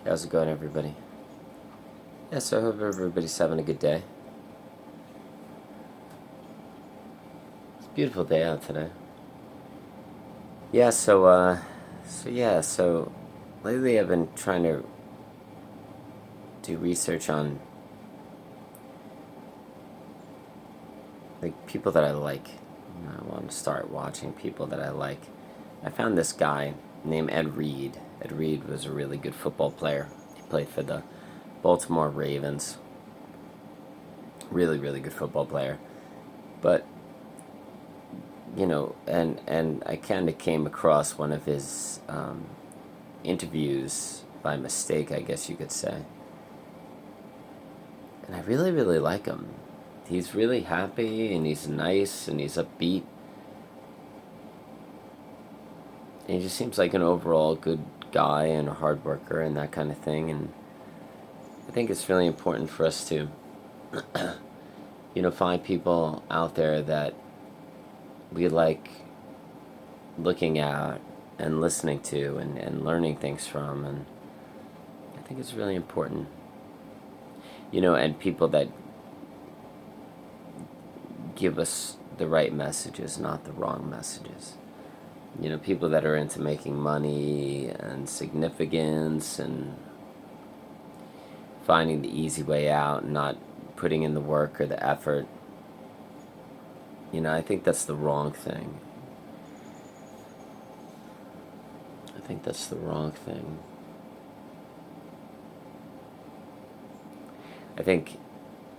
How's it going, everybody? Yeah, so I hope everybody's having a good day. It's a beautiful day out today. Yeah, so lately I've been trying to do research on like people that I like. I want to start watching people that I like. I found this guy named Ed Reed. Ed Reed was a really good football player. He played for the Baltimore Ravens. Really, really good football player. But and I kind of came across one of his interviews by mistake, I guess you could say. And I really, really like him. He's really happy and he's nice and he's upbeat. And he just seems like an overall good guy and a hard worker and that kind of thing. And I think it's really important for us to, find people out there that we like looking at and listening to and learning things from. And I think it's really important. And people that give us the right messages, not the wrong messages. People that are into making money and significance and finding the easy way out and not putting in the work or the effort. I think that's the wrong thing. I think that's the wrong thing. I think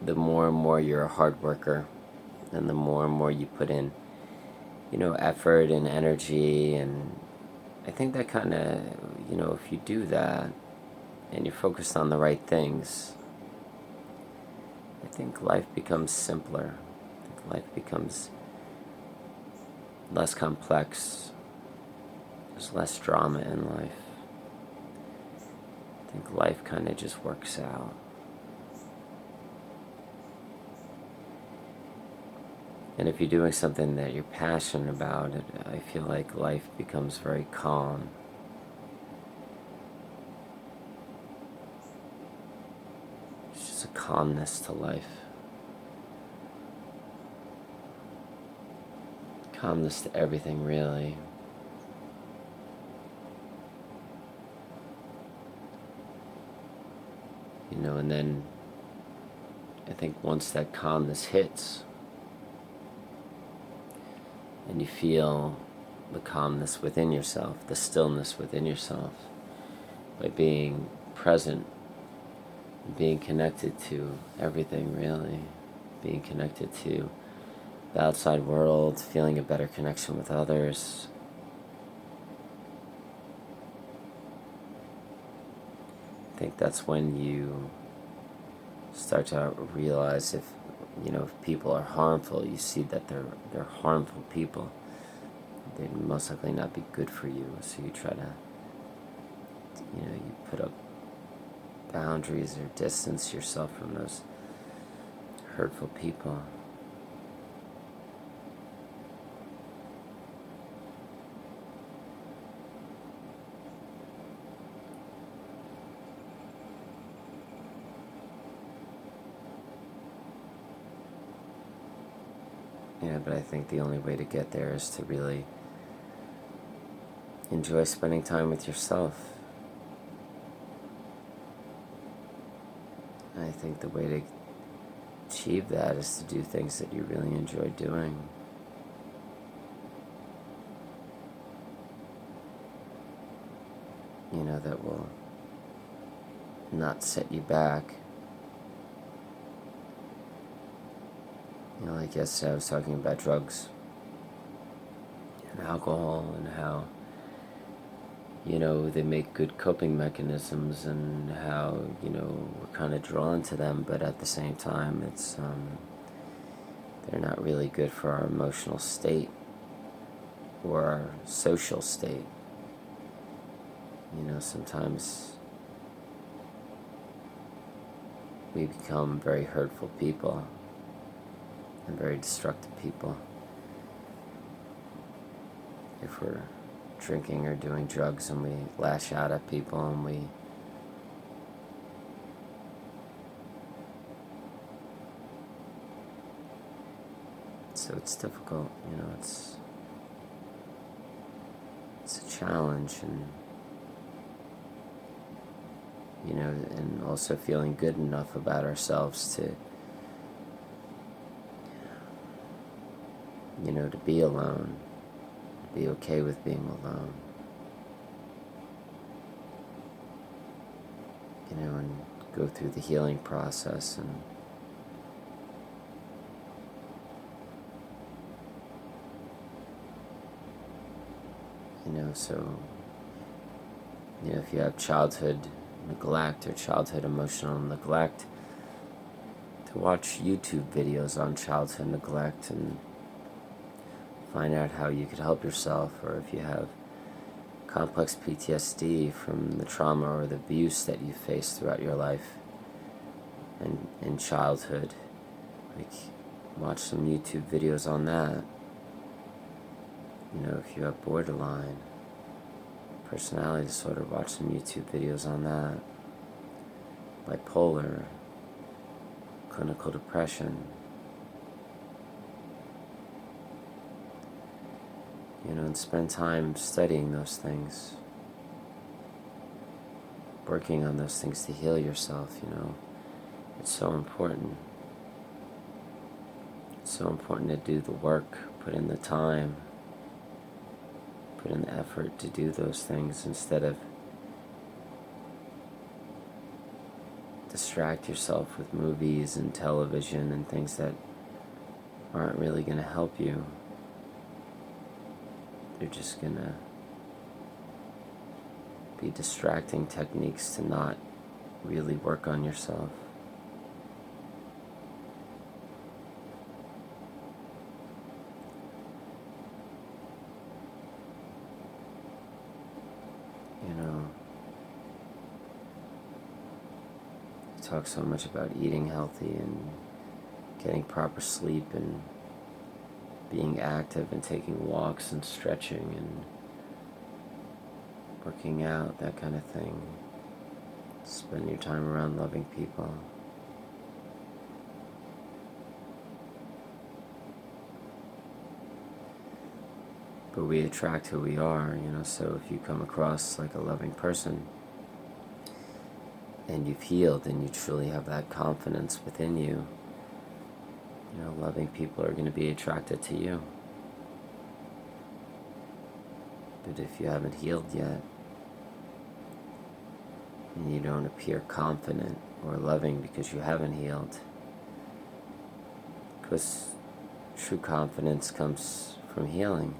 the more and more you're a hard worker and the more you put in, effort and energy, and I think that kind of, if you do that and you're focused on the right things, I think life becomes simpler. I think life becomes less complex. There's less drama in life. I think life kind of just works out. And if you're doing something that you're passionate about, I feel like life becomes very calm. It's just a calmness to life. Calmness to everything, really. And then I think once that calmness hits, and you feel the calmness within yourself, the stillness within yourself, by being present, being connected to everything, really, being connected to the outside world, feeling a better connection with others. I think that's when you start to realize if people are harmful, you see that they're harmful people. They'd most likely not be good for you, so you try to, you put up boundaries or distance yourself from those hurtful people. Yeah, but I think the only way to get there is to really enjoy spending time with yourself. I think the way to achieve that is to do things that you really enjoy doing. That will not set you back. Like yesterday I was talking about drugs and alcohol and how, they make good coping mechanisms and how, we're kind of drawn to them, but at the same time it's, they're not really good for our emotional state or our social state. Sometimes we become very hurtful people and very destructive people if we're drinking or doing drugs and we lash out at people and we So it's difficult, it's a challenge, and and also feeling good enough about ourselves to to be alone, to be okay with being alone, and go through the healing process, and so if you have childhood neglect or childhood emotional neglect, to watch YouTube videos on childhood neglect and find out how you could help yourself. Or if you have complex PTSD from the trauma or the abuse that you faced throughout your life and in childhood, like, watch some YouTube videos on that. If you have borderline personality disorder, watch some YouTube videos on that. Bipolar, clinical depression, and spend time studying those things, working on those things to heal yourself. It's so important. It's so important to do the work, put in the time, put in the effort to do those things, instead of distract yourself with movies and television and things that aren't really going to help you. They're just going to be distracting techniques to not really work on yourself. Talk so much about eating healthy and getting proper sleep and being active and taking walks and stretching and working out, that kind of thing. Spend your time around loving people. But we attract who we are, so if you come across like a loving person and you've healed and you truly have that confidence within you, loving people are going to be attracted to you. But if you haven't healed yet, and you don't appear confident or loving because you haven't healed, because true confidence comes from healing.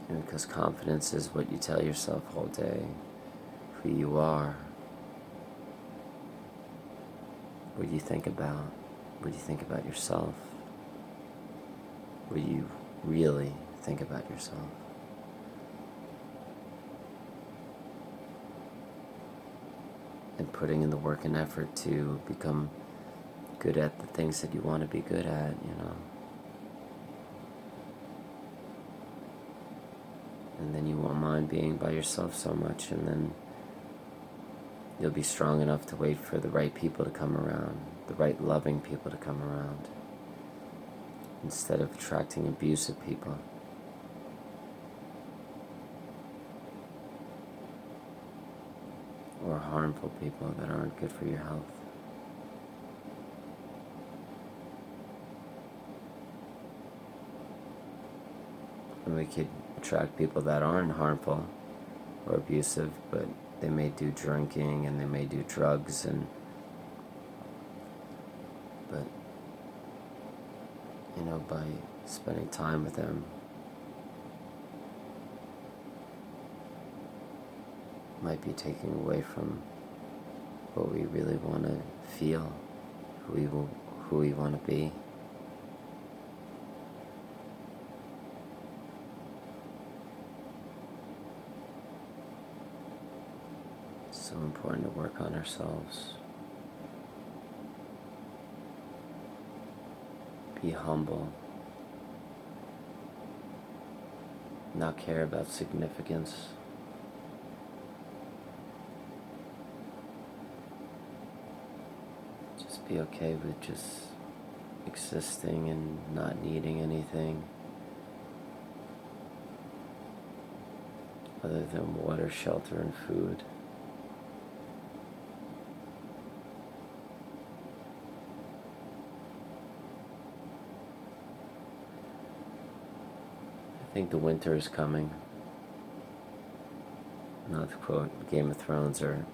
And because confidence is what you tell yourself all day, who you are, what you think about, what you think about yourself, what you really think about yourself. And putting in the work and effort to become good at the things that you want to be good at, And then you won't mind being by yourself so much, and then you'll be strong enough to wait for the right people to come around, the right loving people to come around, instead of attracting abusive people. Or harmful people that aren't good for your health. And we could attract people that aren't harmful or abusive, but they may do drinking and they may do drugs, but by spending time with them, might be taking away from what we really want to feel, who we want to be. It's so important to work on ourselves. Be humble. Not care about significance. Just be okay with just existing and not needing anything other than water, shelter, and food. I think the winter is coming. Not to quote Game of Thrones or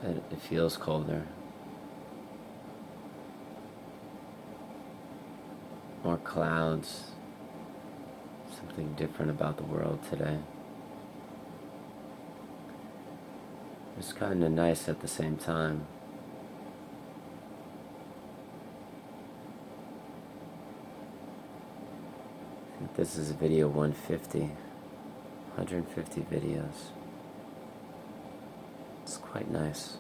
but it feels colder. More clouds. Something different about the world today. It's kind of nice at the same time. I think this is video 150. 150 videos. It's quite nice.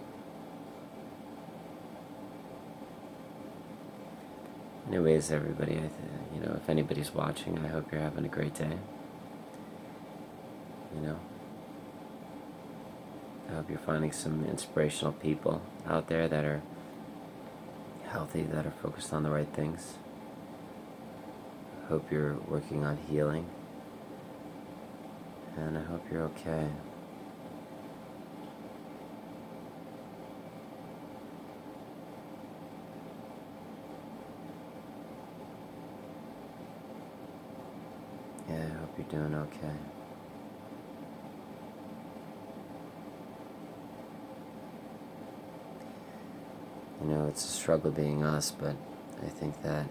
Anyways, everybody, if anybody's watching, I hope you're having a great day. I hope you're finding some inspirational people out there that are healthy, that are focused on the right things. I hope you're working on healing. And I hope you're okay. Yeah, I hope you're doing okay. It's a struggle being us, but I think that,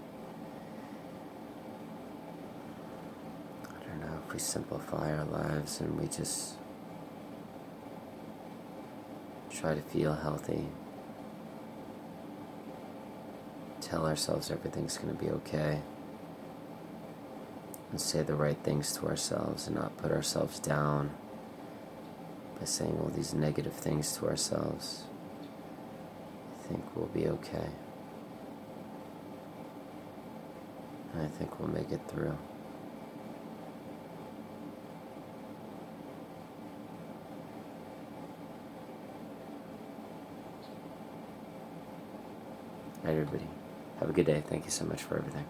I don't know, if we simplify our lives and we just try to feel healthy, tell ourselves everything's going to be okay, and say the right things to ourselves and not put ourselves down by saying all these negative things to ourselves, I think we'll be okay. And I think we'll make it through. All right, everybody. Have a good day. Thank you so much for everything.